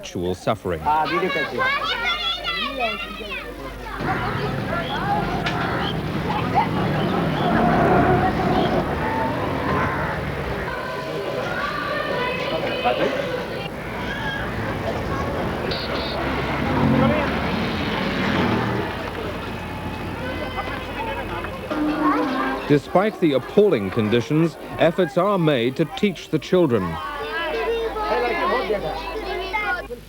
actual suffering. Despite the appalling conditions, efforts are made to teach the children.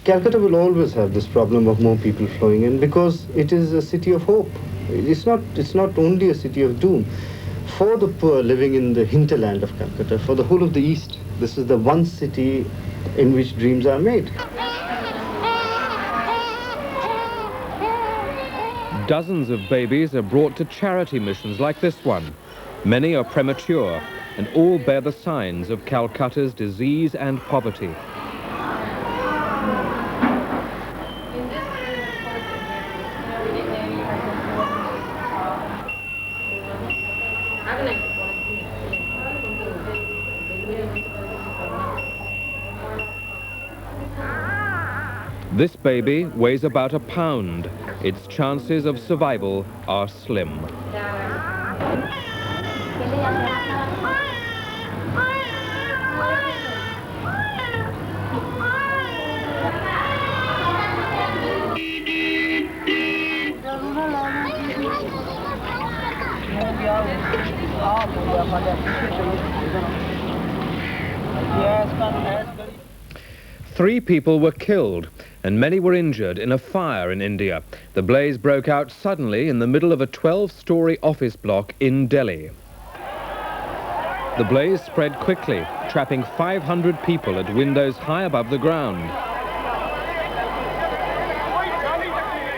Calcutta will always have this problem of more people flowing in because it is a city of hope. It's not only a city of doom. For the poor living in the hinterland of Calcutta, for the whole of the East, this is the one city in which dreams are made. Dozens of babies are brought to charity missions like this one. Many are premature, and all bear the signs of Calcutta's disease and poverty. This baby weighs about a pound. Its chances of survival are slim. Three people were killed and many were injured in a fire in India. The blaze broke out suddenly in the middle of a 12-story office block in Delhi. The blaze spread quickly, trapping 500 people at windows high above the ground.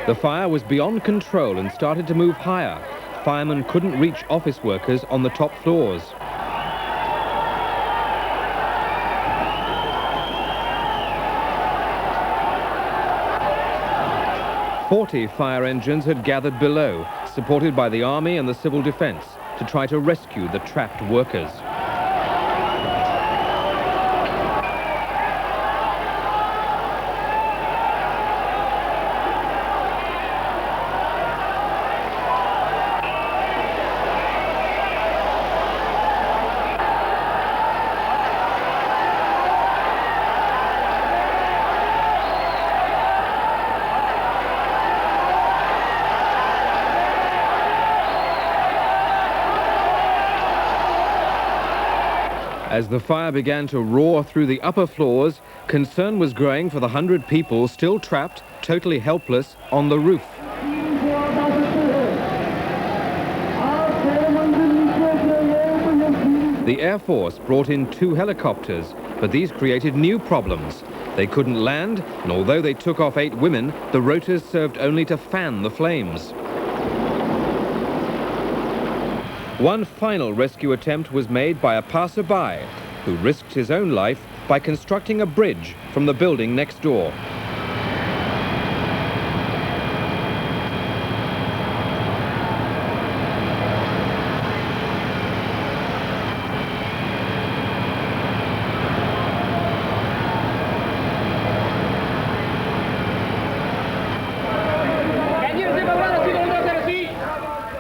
The fire was beyond control and started to move higher. Firemen couldn't reach office workers on the top floors. "40 fire engines had gathered below, supported by the army and the civil defense, to try to rescue the trapped workers. As the fire began to roar through the upper floors, concern was growing for the 100 people still trapped, totally helpless, on the roof. The Air Force brought in 2 helicopters, but these created new problems. They couldn't land, and although they took off 8 women, the rotors served only to fan the flames. One final rescue attempt was made by a passerby who risked his own life by constructing a bridge from the building next door.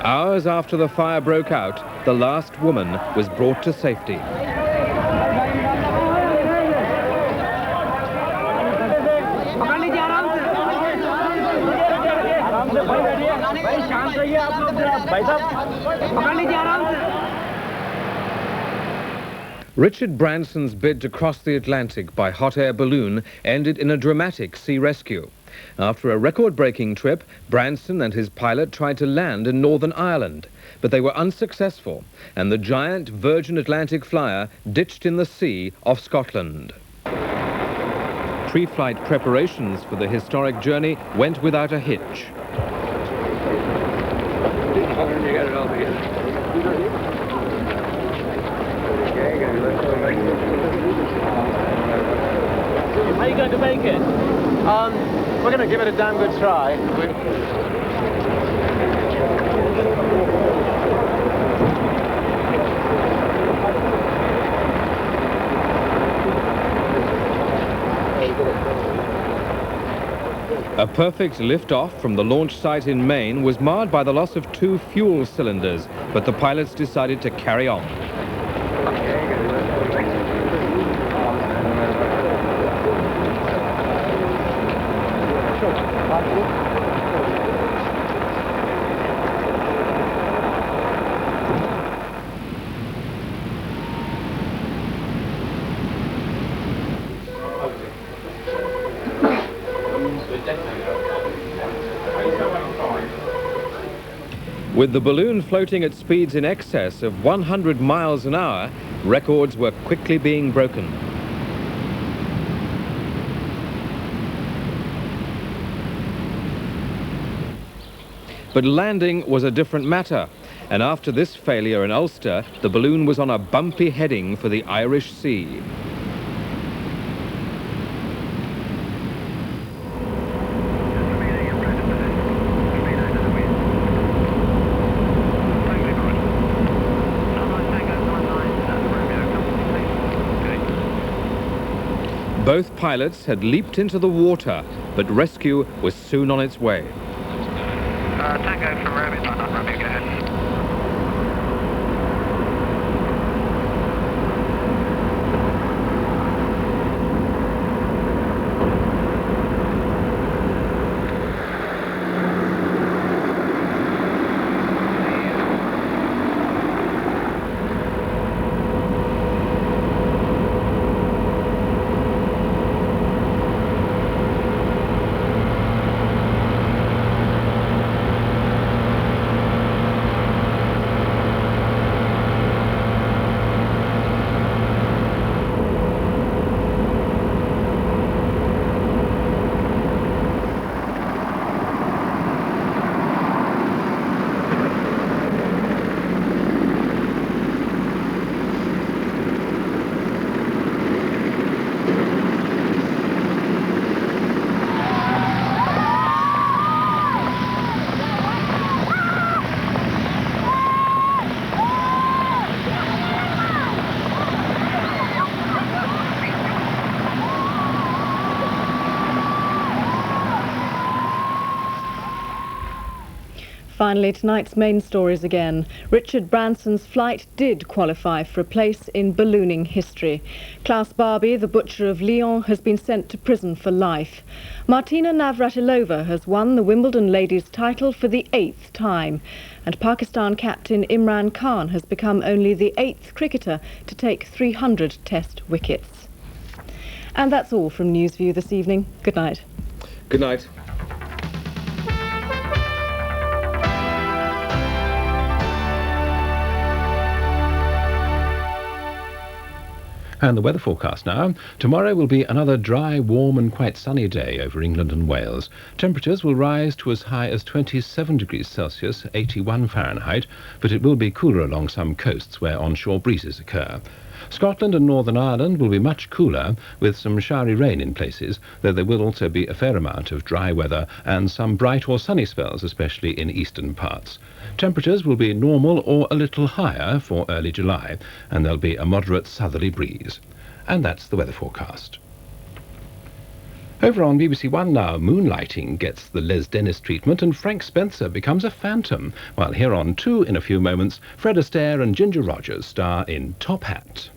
Hours after the fire broke out, the last woman was brought to safety. Richard Branson's bid to cross the Atlantic by hot air balloon ended in a dramatic sea rescue. After a record-breaking trip, Branson and his pilot tried to land in Northern Ireland, but they were unsuccessful, and the giant Virgin Atlantic flyer ditched in the sea off Scotland. Pre-flight preparations for the historic journey went without a hitch. How are you going to make it? We're going to give it a damn good try. A perfect lift-off from the launch site in Maine was marred by the loss of 2 fuel cylinders, but the pilots decided to carry on. With the balloon floating at speeds in excess of 100 miles an hour, records were quickly being broken. But landing was a different matter, and after this failure in Ulster, the balloon was on a bumpy heading for the Irish Sea. Both pilots had leaped into the water, but rescue was soon on its way. Tango from Romeo, go ahead. Finally, tonight's main stories again. Richard Branson's flight did qualify for a place in ballooning history. Klaus Barbie, the butcher of Lyon, has been sent to prison for life. Martina Navratilova has won the Wimbledon ladies' title for the 8th time. And Pakistan captain Imran Khan has become only the 8th cricketer to take 300 test wickets. And that's all from Newsview this evening. Good night. Good night. And the weather forecast now. Tomorrow will be another dry, warm and quite sunny day over England and Wales. Temperatures will rise to as high as 27 degrees Celsius, 81 Fahrenheit, but it will be cooler along some coasts where onshore breezes occur. Scotland and Northern Ireland will be much cooler, with some showery rain in places, though there will also be a fair amount of dry weather and some bright or sunny spells, especially in eastern parts. Temperatures will be normal or a little higher for early July, and there'll be a moderate southerly breeze. And that's the weather forecast. Over on BBC1 now, Moonlighting gets the Les Dennis treatment and Frank Spencer becomes a phantom, while here on 2 in a few moments, Fred Astaire and Ginger Rogers star in Tophat.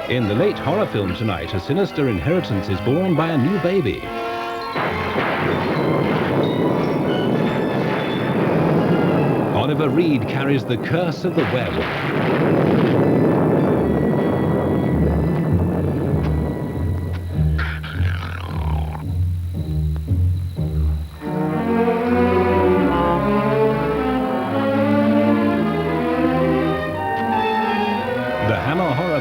In the late horror film tonight, a sinister inheritance is born by a new baby. Oliver Reed carries the curse of the werewolf.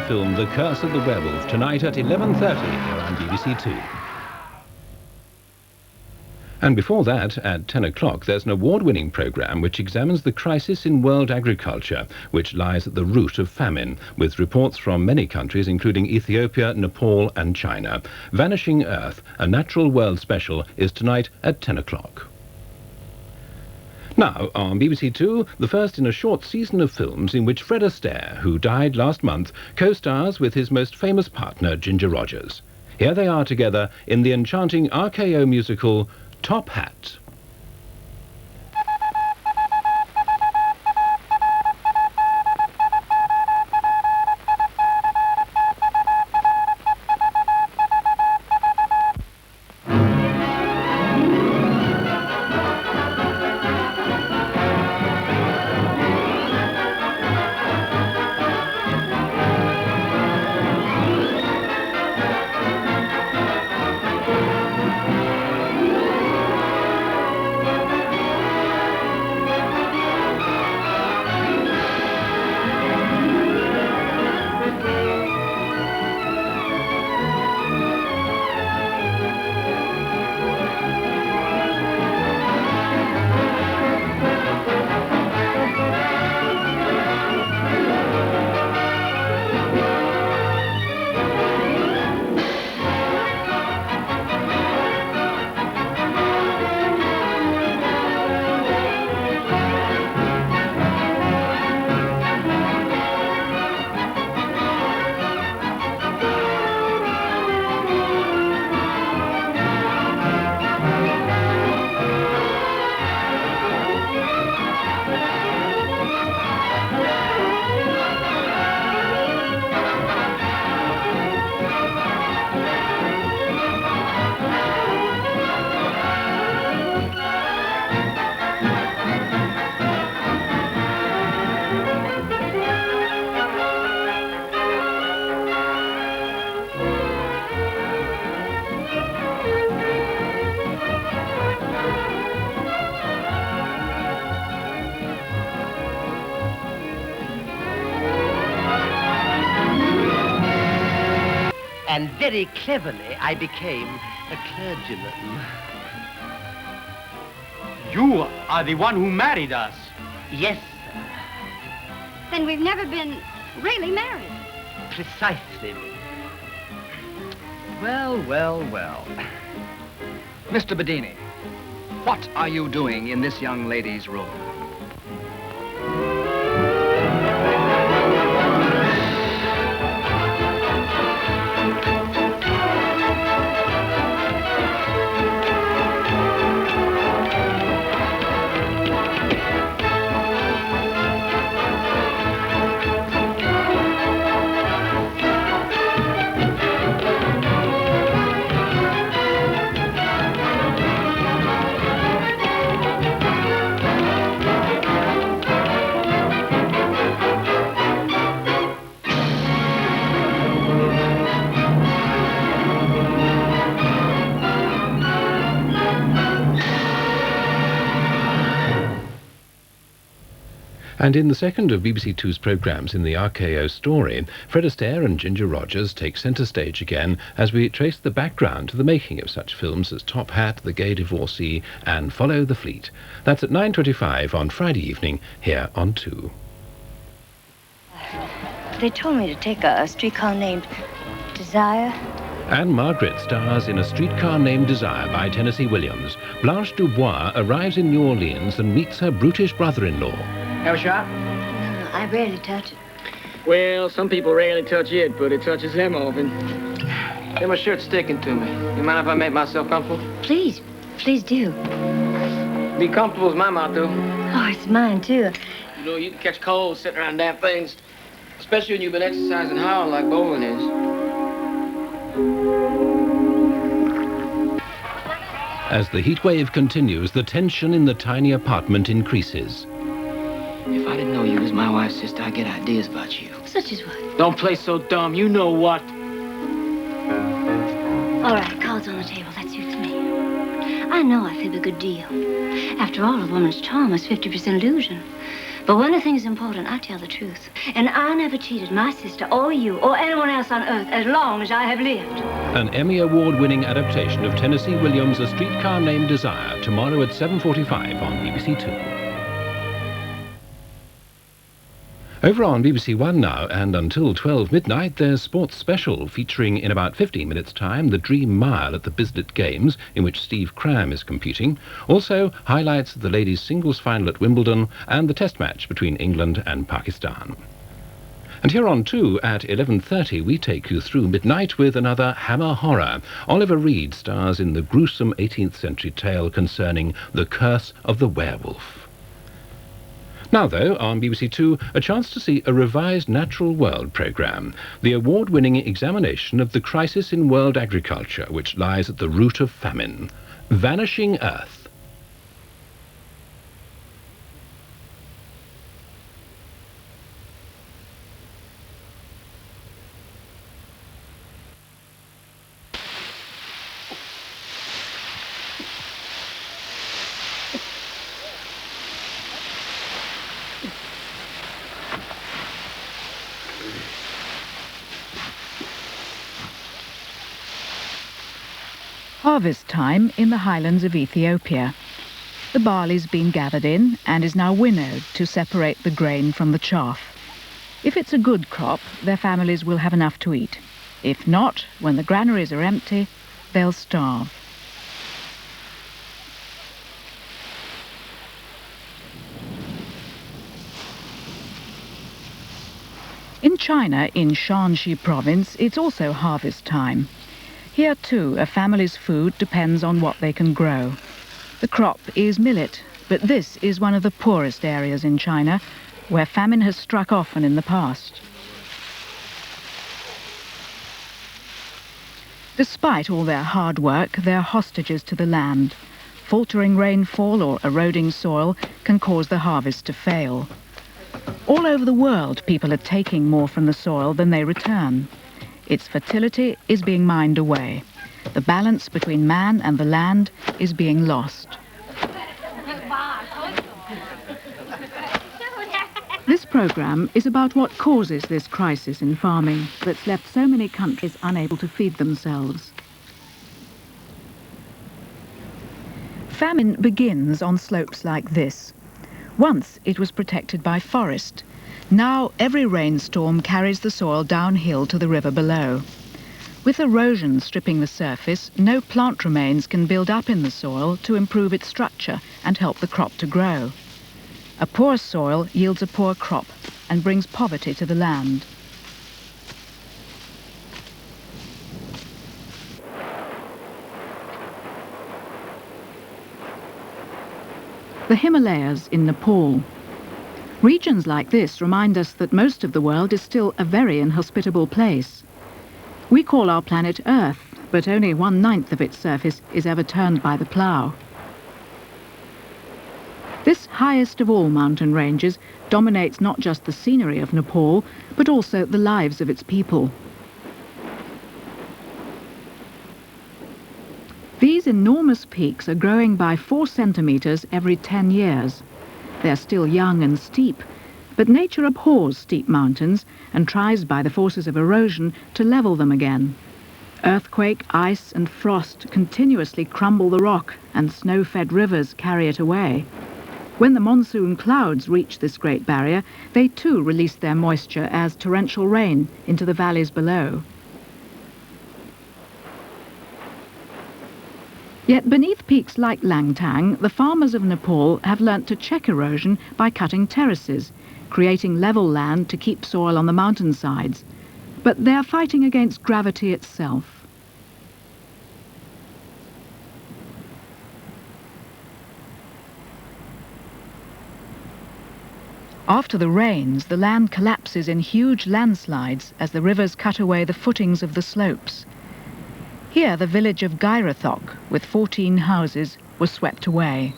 Film The Curse of the Werewolf tonight at 11:30 here on BBC2. And before that, at 10 o'clock, there's an award-winning programme which examines the crisis in world agriculture, which lies at the root of famine, with reports from many countries, including Ethiopia, Nepal and China. Vanishing Earth, a natural world special, is tonight at 10 o'clock. Now, on BBC2, the first in a short season of films in which Fred Astaire, who died last month, co-stars with his most famous partner, Ginger Rogers. Here they are together in the enchanting RKO musical, Tophat. And very cleverly, I became a clergyman. You are the one who married us. Yes, sir. Then we've never been really married. Precisely. Well, well, well. Mr. Bedini, what are you doing in this young lady's room? And in the second of BBC2's programmes in the RKO story, Fred Astaire and Ginger Rogers take centre stage again as we trace the background to the making of such films as Tophat, The Gay Divorcee and Follow the Fleet. That's at 9:25 on Friday evening here on 2. They told me to take a streetcar named Desire. Anne Margaret stars in A Streetcar Named Desire by Tennessee Williams. Blanche Dubois arrives in New Orleans and meets her brutish brother-in-law. Have a shot? No, I rarely touch it. Well, some people rarely touch it, but it touches them often. Hey, my shirt's sticking to me. You mind if I make myself comfortable? Please, please do. Be comfortable is my motto. Oh, it's mine, too. You know, you can catch colds sitting around damn things, especially when you've been exercising hard like bowling is. As the heat wave continues, the tension in the tiny apartment increases. If I didn't know you was my wife's sister, I'd get ideas about you. Such as what? Don't play so dumb. You know what. All right, cards on the table. That suits me. I know I fib a good deal. After all, a woman's charm is 50% illusion. But when a thing is important, I tell the truth. And I never cheated my sister or you or anyone else on earth as long as I have lived. An Emmy Award-winning adaptation of Tennessee Williams' A Streetcar Named Desire, tomorrow at 7:45 on BBC2. Over on BBC1 now, and until 12 midnight, there's Sports Special, featuring in about 15 minutes' time the Dream Mile at the Bislett Games, in which Steve Cram is competing. Also, highlights of the ladies' singles final at Wimbledon and the test match between England and Pakistan. And here on 2 at 11:30, we take you through midnight with another Hammer horror. Oliver Reed stars in the gruesome 18th century tale concerning the curse of the werewolf. Now, though, on BBC2, a chance to see a revised Natural World programme, the award-winning examination of the crisis in world agriculture, which lies at the root of famine. Vanishing Earth. Harvest time in the highlands of Ethiopia. The barley's been gathered in and is now winnowed to separate the grain from the chaff. If it's a good crop, their families will have enough to eat. If not, when the granaries are empty, they'll starve. In China, in Shanxi province, it's also harvest time. Here too, a family's food depends on what they can grow. The crop is millet, but this is one of the poorest areas in China, where famine has struck often in the past. Despite all their hard work, they're hostages to the land. Faltering rainfall or eroding soil can cause the harvest to fail. All over the world, people are taking more from the soil than they return. Its fertility is being mined away. The balance between man and the land is being lost. This programme is about what causes this crisis in farming that's left so many countries unable to feed themselves. Famine begins on slopes like this. Once it was protected by forest. Now every rainstorm carries the soil downhill to the river below. With erosion stripping the surface, no plant remains can build up in the soil to improve its structure and help the crop to grow. A poor soil yields a poor crop and brings poverty to the land. The Himalayas in Nepal. Regions like this remind us that most of the world is still a very inhospitable place. We call our planet Earth, but only 1/9 of its surface is ever turned by the plough. This highest of all mountain ranges dominates not just the scenery of Nepal, but also the lives of its people. These enormous peaks are growing by 4 centimetres every 10 years. They're still young and steep, but nature abhors steep mountains and tries by the forces of erosion to level them again. Earthquake, ice and frost continuously crumble the rock and snow-fed rivers carry it away. When the monsoon clouds reach this great barrier, they too release their moisture as torrential rain into the valleys below. Yet beneath peaks like Langtang, the farmers of Nepal have learnt to check erosion by cutting terraces, creating level land to keep soil on the mountainsides. But they are fighting against gravity itself. After the rains, the land collapses in huge landslides as the rivers cut away the footings of the slopes. Here, the village of Gairathok, with 14 houses, was swept away.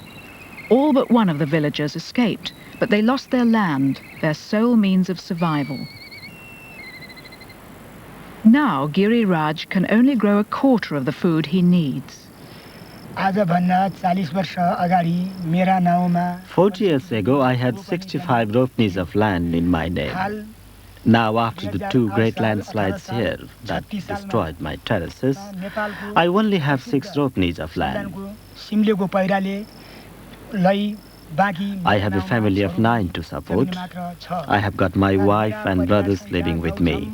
All but one of the villagers escaped, but they lost their land, their sole means of survival. Now, Giri Raj can only grow a quarter of the food he needs. 40 years ago, I had 65 ropenis of land in my name. Now, after the 2 great landslides here that destroyed my terraces, I only have 6 ropenis of land. I have a family of 9 to support. I have got my wife and brothers living with me.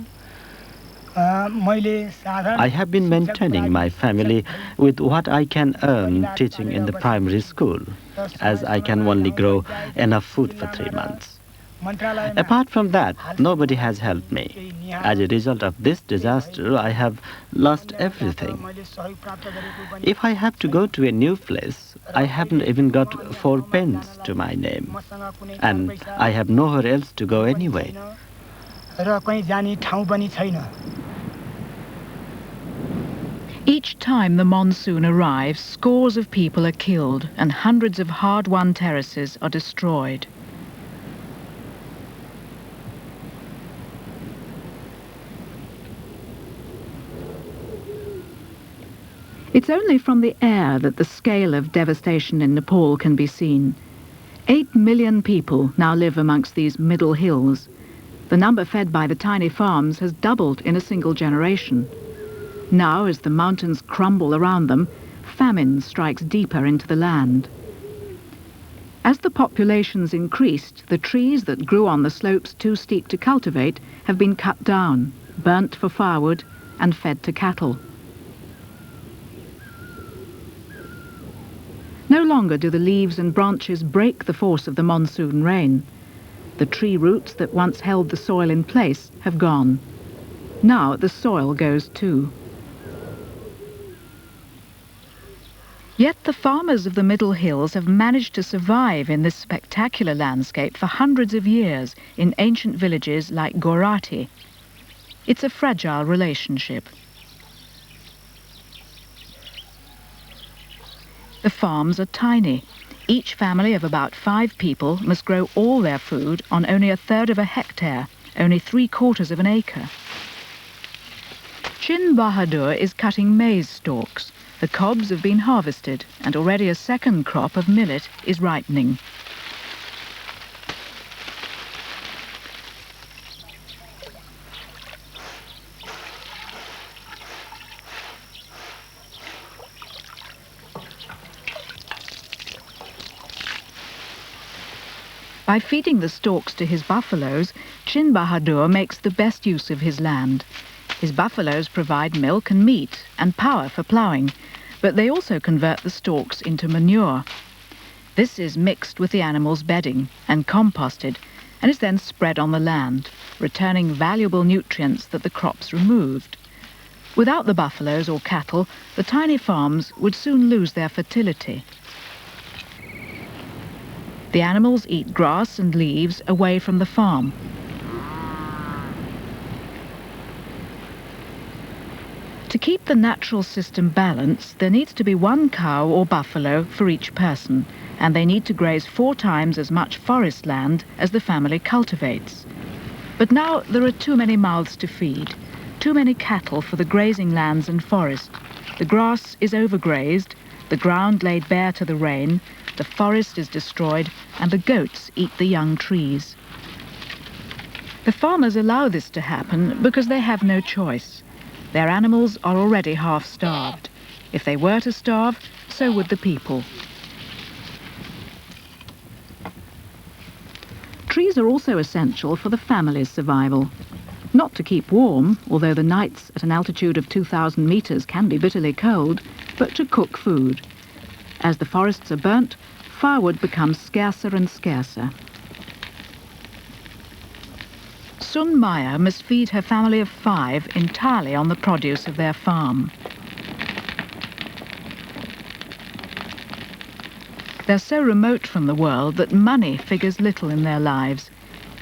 I have been maintaining my family with what I can earn teaching in the primary school, as I can only grow enough food for 3 months. Apart from that, nobody has helped me. As a result of this disaster, I have lost everything. If I have to go to a new place, I haven't even got 4 pence to my name. And I have nowhere else to go anyway. Each time the monsoon arrives, scores of people are killed and hundreds of hard-won terraces are destroyed. It's only from the air that the scale of devastation in Nepal can be seen. 8 million people now live amongst these middle hills. The number fed by the tiny farms has doubled in a single generation. Now, as the mountains crumble around them, famine strikes deeper into the land. As the populations increased, the trees that grew on the slopes too steep to cultivate have been cut down, burnt for firewood, and fed to cattle. No longer do the leaves and branches break the force of the monsoon rain. The tree roots that once held the soil in place have gone. Now the soil goes too. Yet the farmers of the Middle Hills have managed to survive in this spectacular landscape for hundreds of years in ancient villages like Gorati. It's a fragile relationship. The farms are tiny. Each family of about 5 people must grow all their food on only 1/3 of a hectare, only 3/4 of an acre. Chin Bahadur is cutting maize stalks. The cobs have been harvested and already a second crop of millet is ripening. By feeding the stalks to his buffaloes, Chin Bahadur makes the best use of his land. His buffaloes provide milk and meat and power for ploughing, but they also convert the stalks into manure. This is mixed with the animals' bedding and composted, and is then spread on the land, returning valuable nutrients that the crops removed. Without the buffaloes or cattle, the tiny farms would soon lose their fertility. The animals eat grass and leaves away from the farm. To keep the natural system balanced, there needs to be 1 cow or buffalo for each person, and they need to graze 4 times as much forest land as the family cultivates. But now there are too many mouths to feed, too many cattle for the grazing lands and forest. The grass is overgrazed, the ground laid bare to the rain, the forest is destroyed, and the goats eat the young trees. The farmers allow this to happen because they have no choice. Their animals are already half-starved. If they were to starve, so would the people. Trees are also essential for the family's survival. Not to keep warm, although the nights at an altitude of 2,000 meters can be bitterly cold, but to cook food. As the forests are burnt, firewood becomes scarcer and scarcer. Sun Maya must feed her family of 5 entirely on the produce of their farm. They're so remote from the world that money figures little in their lives.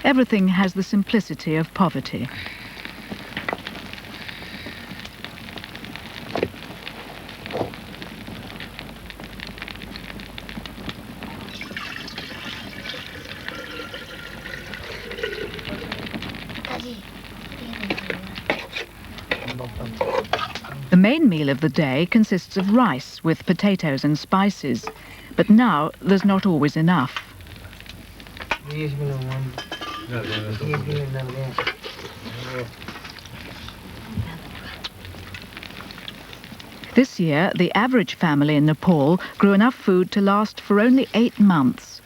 Everything has the simplicity of poverty. The main meal of the day consists of rice with potatoes and spices, but now there's not always enough. This year, the average family in Nepal grew enough food to last for only 8 months.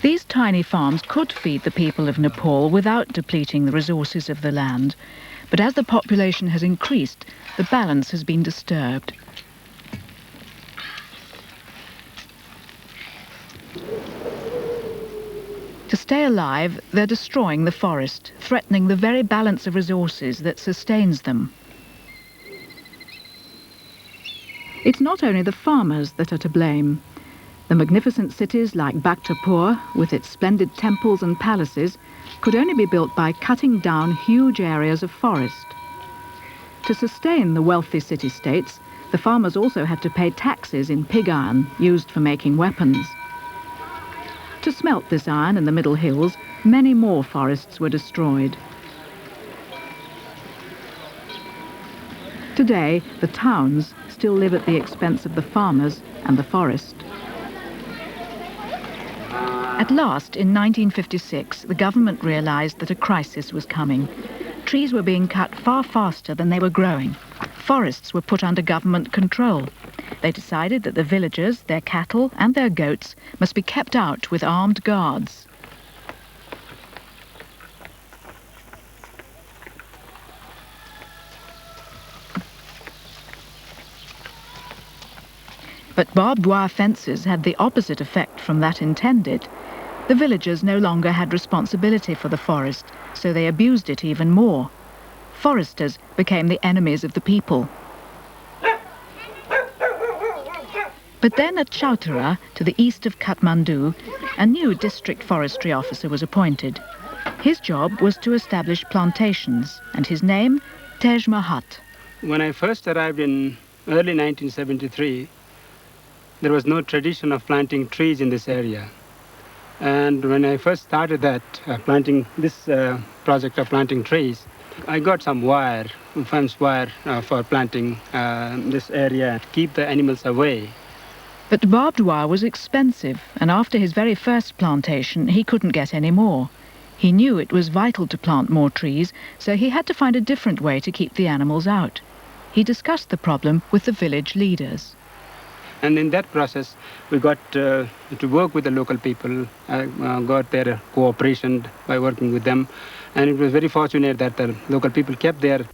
These tiny farms could feed the people of Nepal without depleting the resources of the land. But as the population has increased, the balance has been disturbed. To stay alive, they're destroying the forest, threatening the very balance of resources that sustains them. It's not only the farmers that are to blame. The magnificent cities like Bhaktapur, with its splendid temples and palaces, could only be built by cutting down huge areas of forest. To sustain the wealthy city-states, the farmers also had to pay taxes in pig iron used for making weapons. To smelt this iron in the Middle Hills, many more forests were destroyed. Today, the towns still live at the expense of the farmers and the forest. At last, in 1956, the government realized that a crisis was coming. Trees were being cut far faster than they were growing. Forests were put under government control. They decided that the villagers, their cattle and their goats must be kept out with armed guards. But barbed wire fences had the opposite effect from that intended. The villagers no longer had responsibility for the forest, so they abused it even more. Foresters became the enemies of the people. But then at Chautara, to the east of Kathmandu, a new district forestry officer was appointed. His job was to establish plantations, and his name, Tej Mahat. When I first arrived in early 1973, there was no tradition of planting trees in this area. And when I first started that, planting this project of planting trees, I got some wire, fence wire for planting this area to keep the animals away. But barbed wire was expensive, and after his very first plantation, he couldn't get any more. He knew it was vital to plant more trees, so he had to find a different way to keep the animals out. He discussed the problem with the village leaders. And in that process, we got to work with the local people, got their cooperation by working with them. And it was very fortunate that the local people kept their